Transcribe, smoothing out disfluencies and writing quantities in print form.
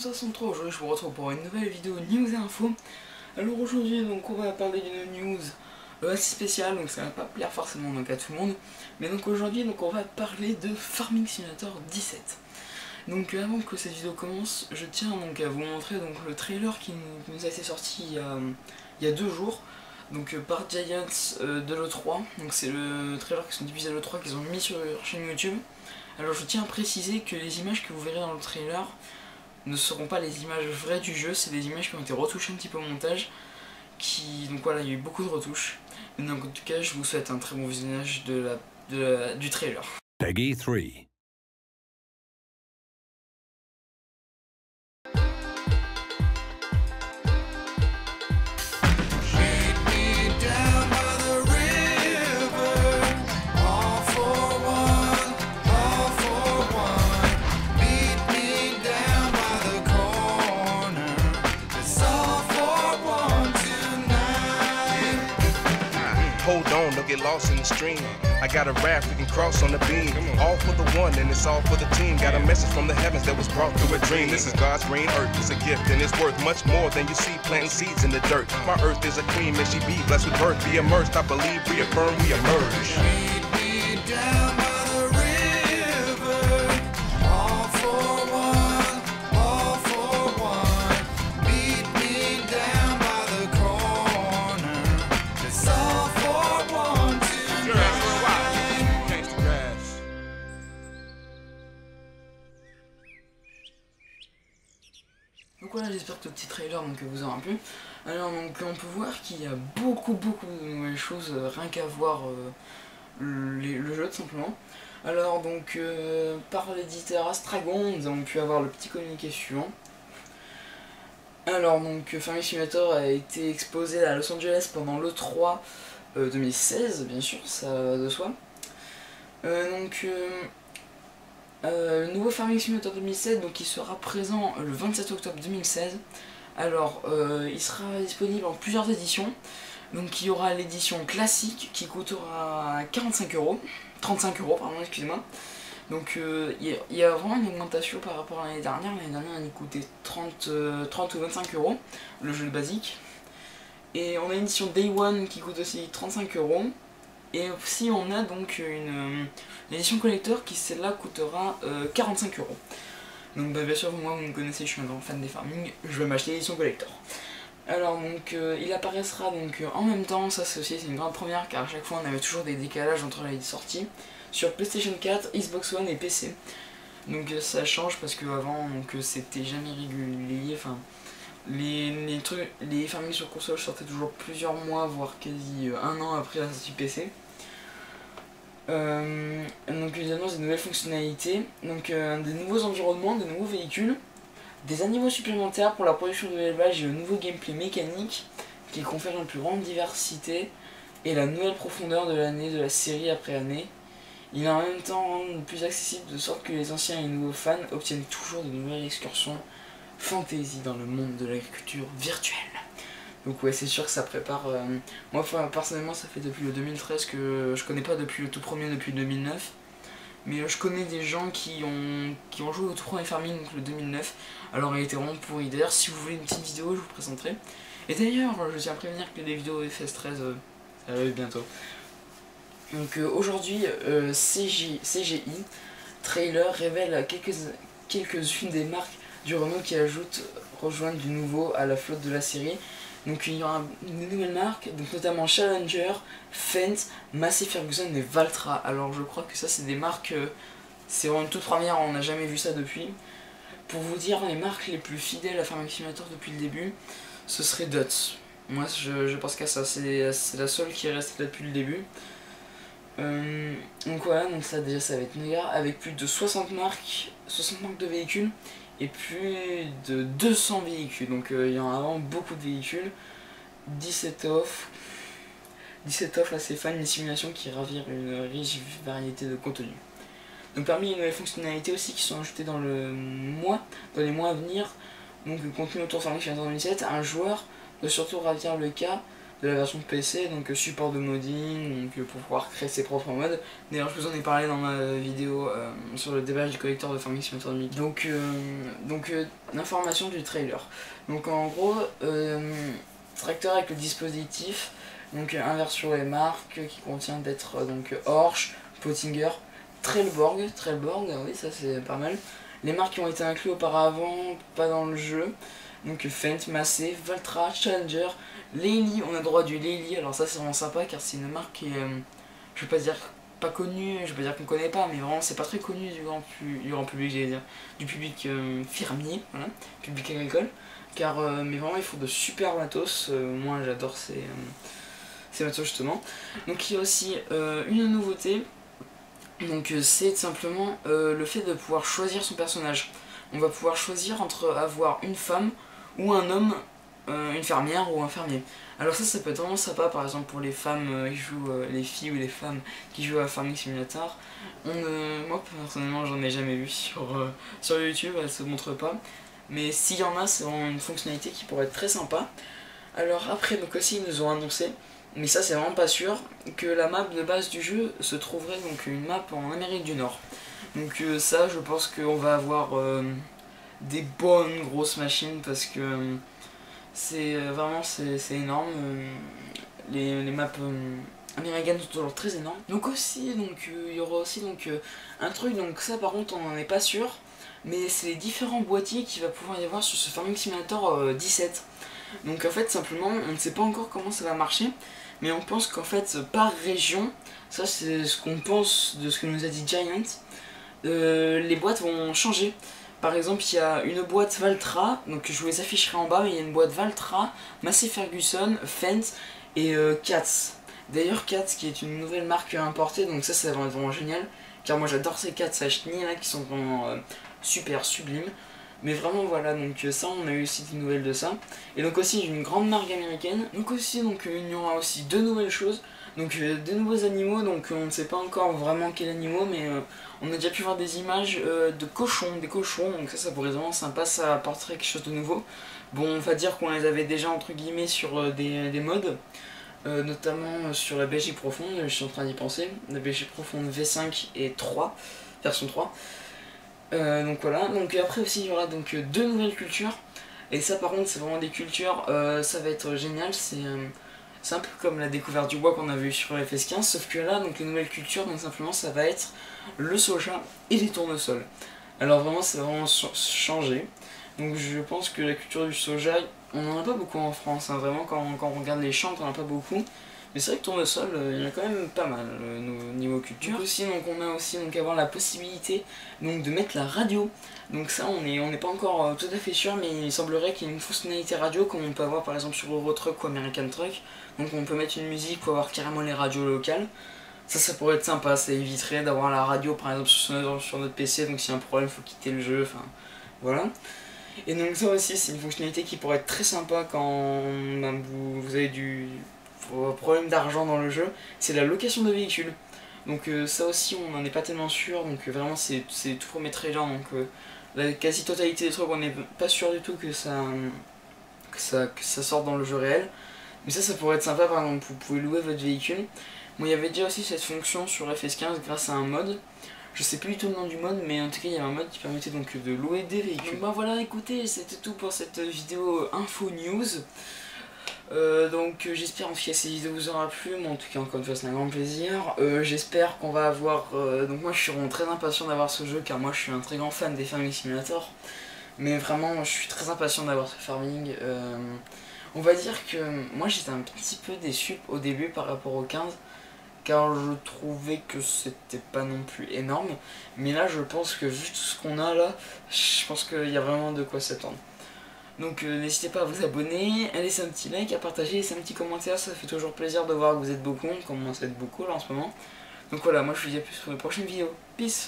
Sam63, aujourd'hui je vous retrouve pour une nouvelle vidéo news et info. Alors aujourd'hui donc on va parler d'une news assez spéciale, donc ça va pas plaire forcément donc à tout le monde. Mais donc aujourd'hui donc on va parler de Farming Simulator 17. Donc avant que cette vidéo commence, je tiens donc à vous montrer donc le trailer qui nous a été sorti il y a 2 jours. Donc par Giants de l'E3, donc c'est le trailer qui sont diffusés à l'E3 qu'ils ont mis sur leur chaîne YouTube. Alors je tiens à préciser que les images que vous verrez dans le trailer ne seront pas les images vraies du jeu, c'est des images qui ont été retouchées un petit peu au montage. Donc voilà, il y a eu beaucoup de retouches. Mais donc en tout cas, je vous souhaite un très bon visionnage du trailer. Peggy 3. Hold on, don't get lost in the stream. I got a raft we can cross on the beam. All for the one and it's all for the team. Got a message from the heavens that was brought through a dream. This is God's green earth, it's a gift and it's worth much more than you see planting seeds in the dirt. My earth is a queen, may she be blessed with birth. Be immersed, I believe, reaffirm, we emerge. Donc voilà, j'espère que le petit trailer donc, vous aura plu. Alors donc on peut voir qu'il y a beaucoup de nouvelles choses, rien qu'à voir le jeu tout simplement. Alors donc par l'éditeur Astragon, nous avons pu avoir le petit communiqué suivant. Alors donc Farming Simulator a été exposé à Los Angeles pendant l'E3 2016, bien sûr, ça va de soi. Le nouveau Farming Simulator 2007 donc il sera présent le 27 octobre 2016. Alors il sera disponible en plusieurs éditions. Donc il y aura l'édition classique qui coûtera 35 €, 35 € pardon, excusez-moi. Donc il y a vraiment une augmentation par rapport à l'année dernière. L'année dernière il coûtait 30 ou 25 € le jeu basique. Et on a une édition Day One qui coûte aussi 35 €. Et aussi on a donc une édition collector qui celle-là coûtera 45 €. Donc bien sûr moi vous me connaissez, je suis un grand fan des farming, je vais m'acheter l'édition collector. Alors donc il apparaîtra donc en même temps, ça c'est aussi une grande première car à chaque fois on avait toujours des décalages entre les sorties sur PlayStation 4, Xbox One et PC. Donc ça change parce que avant c'était jamais régulier, enfin les farming sur console sortaient toujours plusieurs mois voire quasi 1 an après la sortie PC. Donc ils annoncent des nouvelles fonctionnalités, donc des nouveaux environnements, des nouveaux véhicules, des animaux supplémentaires pour la production de l'élevage et le nouveau gameplay mécanique qui confère une plus grande diversité et la nouvelle profondeur de l'année de la série après année. Il est en même temps plus accessible de sorte que les anciens et les nouveaux fans obtiennent toujours de nouvelles excursions fantasy dans le monde de l'agriculture virtuelle. Donc ouais, c'est sûr que ça prépare. Moi personnellement ça fait depuis le 2013 que je connais pas depuis le tout premier, depuis le 2009. Mais je connais des gens qui ont joué au tout premier Farming, donc le 2009. Alors il était vraiment pourri. D'ailleurs si vous voulez une petite vidéo je vous présenterai. Et d'ailleurs je tiens à prévenir que des vidéos FS13 ça arrive bientôt. Donc aujourd'hui CGI Trailer révèle quelques-unes des marques du Renault qui rejoignent du nouveau à la flotte de la série. Donc il y aura une nouvelle marque, donc notamment Challenger, Fendt, Massey Ferguson et Valtra. Alors je crois que ça c'est des marques, c'est vraiment une toute première, on n'a jamais vu ça depuis. Pour vous dire les marques les plus fidèles à Farming Simulator depuis le début, ce serait Dutz. Moi je pense qu'à ça, c'est la seule qui est restée là depuis le début. Donc voilà, donc ça déjà ça va être méga, avec plus de 60 marques de véhicules. Et plus de 200 véhicules, donc il y en a vraiment beaucoup de véhicules. 17 offres assez fun, une simulation qui ravire une riche variété de contenus. Donc parmi les nouvelles fonctionnalités aussi qui sont ajoutées dans les mois à venir, donc le contenu autour de Farming Simulator 2007, un joueur doit surtout ravir le cas de la version PC, donc support de modding, donc pour pouvoir créer ses propres mods. D'ailleurs je vous en ai parlé dans ma vidéo sur le déballage du collecteur de Farming Simulator 2000. Donc l'information du trailer. Donc en gros, tracteur avec le dispositif, donc inversion et marque qui contient d'être donc Horsch, Pottinger, Trelleborg, oui ça c'est pas mal. Les marques qui ont été incluses auparavant, pas dans le jeu. Donc Fendt, Massey, Valtra, Challenger, Lely, on a droit du Lely, alors ça c'est vraiment sympa car c'est une marque qui est, je vais pas dire pas connue, je vais pas dire qu'on connaît pas, mais vraiment c'est pas très connu du grand public, j'allais dire, du public fermier, voilà, public agricole, car mais vraiment ils font de super matos, moi j'adore ces matos justement. Donc il y a aussi une nouveauté, donc c'est tout simplement le fait de pouvoir choisir son personnage. On va pouvoir choisir entre avoir une femme ou un homme, une fermière ou un fermier. Alors ça peut être vraiment sympa, par exemple pour les femmes qui jouent, les filles ou les femmes qui jouent à Farming Simulator. Moi personnellement j'en ai jamais vu sur YouTube, elle se montre pas. Mais s'il y en a, c'est vraiment une fonctionnalité qui pourrait être très sympa. Alors après, donc aussi ils nous ont annoncé, mais ça c'est vraiment pas sûr, que la map de base du jeu se trouverait donc une map en Amérique du Nord. Donc ça je pense qu'on va avoir des bonnes grosses machines parce que c'est vraiment c'est énorme. Les maps américaines sont toujours très énormes. Donc aussi donc il y aura aussi donc un truc, donc ça par contre on n'en est pas sûr, mais c'est les différents boîtiers qu'il va pouvoir y avoir sur ce Farming Simulator 17. Donc en fait simplement on ne sait pas encore comment ça va marcher, mais on pense qu'en fait par région, ça c'est ce qu'on pense de ce que nous a dit Giant, les boîtes vont changer. Par exemple il y a une boîte Valtra, donc je vous les afficherai en bas, mais il y a une boîte Valtra, Massey Ferguson, Fendt et Katz. D'ailleurs Katz qui est une nouvelle marque importée, donc ça va être vraiment génial, car moi j'adore ces Katz à chenilles là qui sont vraiment super sublimes. Mais vraiment voilà, donc ça on a eu aussi des nouvelles de ça. Et donc aussi une grande marque américaine. Donc aussi donc il y aura aussi deux nouvelles choses. Donc de nouveaux animaux, donc on ne sait pas encore vraiment quels animaux, mais on a déjà pu voir des images de cochons, des cochons, donc ça pourrait être vraiment sympa, ça apporterait quelque chose de nouveau. Bon, on va dire qu'on les avait déjà entre guillemets sur des mods, notamment sur la Belgique profonde, je suis en train d'y penser, la Belgique profonde V5 et 3, version 3. Donc voilà, donc après aussi il y aura donc deux nouvelles cultures, et ça par contre c'est vraiment des cultures, ça va être génial, c'est un peu comme la découverte du bois qu'on a vu sur FS15, sauf que là, donc les nouvelles cultures, donc simplement ça va être le soja et les tournesols. Alors vraiment, c'est vraiment changé. Donc je pense que la culture du soja, on n'en a pas beaucoup en France, hein, vraiment quand on regarde les champs, on n'en a pas beaucoup. Mais c'est vrai que tournesol, il y en a quand même pas mal niveau culture. Donc aussi, donc on a aussi donc avoir la possibilité donc de mettre la radio. Donc ça, on n'est pas encore tout à fait sûr, mais il semblerait qu'il y ait une fonctionnalité radio comme on peut avoir par exemple sur Eurotruck ou American Truck. Donc on peut mettre une musique pour avoir carrément les radios locales. Ça pourrait être sympa, ça éviterait d'avoir la radio par exemple sur notre PC, donc s'il y a un problème, il faut quitter le jeu, enfin voilà. Et donc ça aussi, c'est une fonctionnalité qui pourrait être très sympa quand vous avez du problème d'argent dans le jeu, c'est la location de véhicules. Donc ça aussi on n'en est pas tellement sûr, donc vraiment c'est tout premier trailer, donc la quasi-totalité des trucs on n'est pas sûr du tout que ça sorte dans le jeu réel. Mais ça pourrait être sympa, par exemple vous pouvez louer votre véhicule. Bon, il y avait déjà aussi cette fonction sur FS15 grâce à un mod. Je sais plus du tout le nom du mode, mais en tout cas il y a un mode qui permettait donc de louer des véhicules. Donc bah voilà, écoutez, c'était tout pour cette vidéo info news. Donc j'espère en tout cas que cette vidéo vous aura plu, mais en tout cas encore une fois c'est un grand plaisir. J'espère qu'on va avoir, donc moi je suis vraiment très impatient d'avoir ce jeu, car moi je suis un très grand fan des Farming Simulator. Mais vraiment je suis très impatient d'avoir ce Farming. On va dire que moi j'étais un petit peu déçu au début par rapport au 15, car je trouvais que c'était pas non plus énorme. Mais là je pense que vu tout ce qu'on a là, je pense qu'il y a vraiment de quoi s'attendre. Donc n'hésitez pas à vous abonner, à laisser un petit like, à partager, laisser un petit commentaire, ça fait toujours plaisir de voir que vous êtes beaucoup, on commence à être beaucoup là en ce moment. Donc voilà, moi je vous dis à plus pour une prochaine vidéo. Peace.